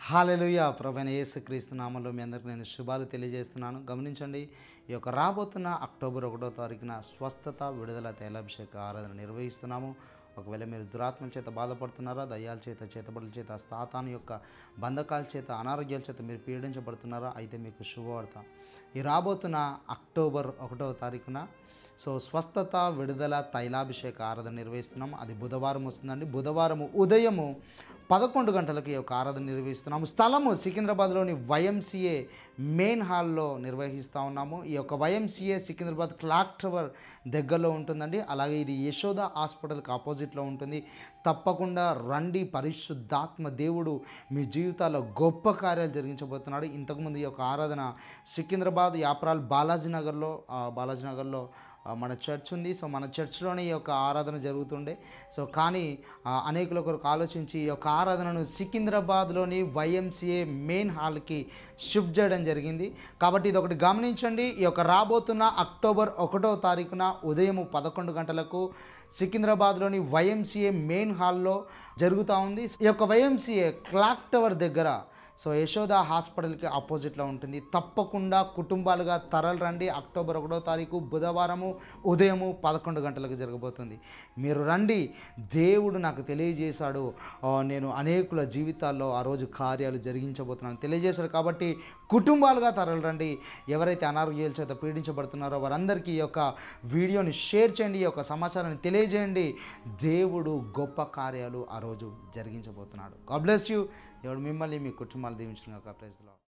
హల్లెలూయా. ప్రభువైన యేసుక్రీస్తు నామములో మీ అందరికీ నేను శుభాలు తెలియజేస్తున్నాను. గమనించండి, ఈ యొక్క రాబోతున్న అక్టోబర్ 1వ తారీఖున స్వస్థత విడుదల తైలాభిషేక ఆరాధన నిర్వహిస్తున్నాము. ఒకవేళ మీరు దురాత్మల చేత బాధపడుతున్నారా, దయ్యాల చేత, చేతబడుల చేత, సాతాను యొక్క బంధకాల చేత, అనారోగ్యాల చేత మీరు పీడించబడుతున్నారా, అయితే మీకు శుభవార్త. ఈ రాబోతున్న అక్టోబర్ 1వ తారీఖున స్వస్థత విడుదల తైలాభిషేక ఆరాధన నిర్వహిస్తున్నాం. అది బుధవారం వస్తుందండి. బుధవారం ఉదయము 11 గంటలకు ఈ యొక్క ఆరాధన నిర్వహిస్తున్నాము. స్థలము సికింద్రాబాద్లోని వైఎంసీఏ మెయిన్ హాల్లో నిర్వహిస్తూ ఉన్నాము. ఈ యొక్క వైఎంసీఏ సికింద్రాబాద్ క్లాక్ టవర్ దగ్గరలో ఉంటుందండి. అలాగే ఇది యశోద హాస్పిటల్కి ఆపోజిట్లో ఉంటుంది. తప్పకుండా రండి. పరిశుద్ధాత్మ దేవుడు మీ జీవితాల్లో గొప్ప కార్యాలు జరిగించబోతున్నాడు. ఇంతకుముందు ఈ యొక్క ఆరాధన సికింద్రాబాద్ యాప్రాల్ బాలాజీనగర్లో మన చర్చ్ ఉంది. మన చర్చ్లోనే ఈ యొక్క ఆరాధన జరుగుతుండే. కానీ అనేకుల కొరకు ఆలోచించి ఈ యొక్క ఆరాధనను సికింద్రాబాద్లోని వైఎంసీఏ మెయిన్ హాల్కి షిఫ్ట్ చేయడం జరిగింది. కాబట్టి ఇది ఒకటి గమనించండి. ఈ యొక్క రాబోతున్న అక్టోబర్ 1వ తారీఖున ఉదయం 11 గంటలకు సికింద్రాబాద్లోని వైఎంసీఏ మెయిన్ హాల్లో జరుగుతూ ఉంది. ఈ యొక్క వైఎంసీఏ క్లాక్ టవర్ దగ్గర యశోద హాస్పిటల్కి ఆపోజిట్లో ఉంటుంది. తప్పకుండా కుటుంబాలుగా తరలి రండి. అక్టోబర్ 1వ తారీఖు బుధవారము ఉదయము 11 గంటలకు జరగబోతుంది. మీరు రండి. దేవుడు నాకు తెలియజేశాడు, నేను అనేకుల జీవితాల్లో ఆ రోజు కార్యాలు జరిగించబోతున్నాను తెలియజేశాడు. కాబట్టి కుటుంబాలుగా తరలి రండి. ఎవరైతే అనారోగ్యాల చేత పీడించబడుతున్నారో వారందరికీ ఈ యొక్క వీడియోని షేర్ చేయండి. ఈ యొక్క సమాచారాన్ని తెలియజేయండి. దేవుడు గొప్ప కార్యాలు ఆ రోజు జరిగించబోతున్నాడు. God bless you. దేవుడు మిమ్మల్ని మీ కుటుంబాలు దీవించును గాక. Praise the lord.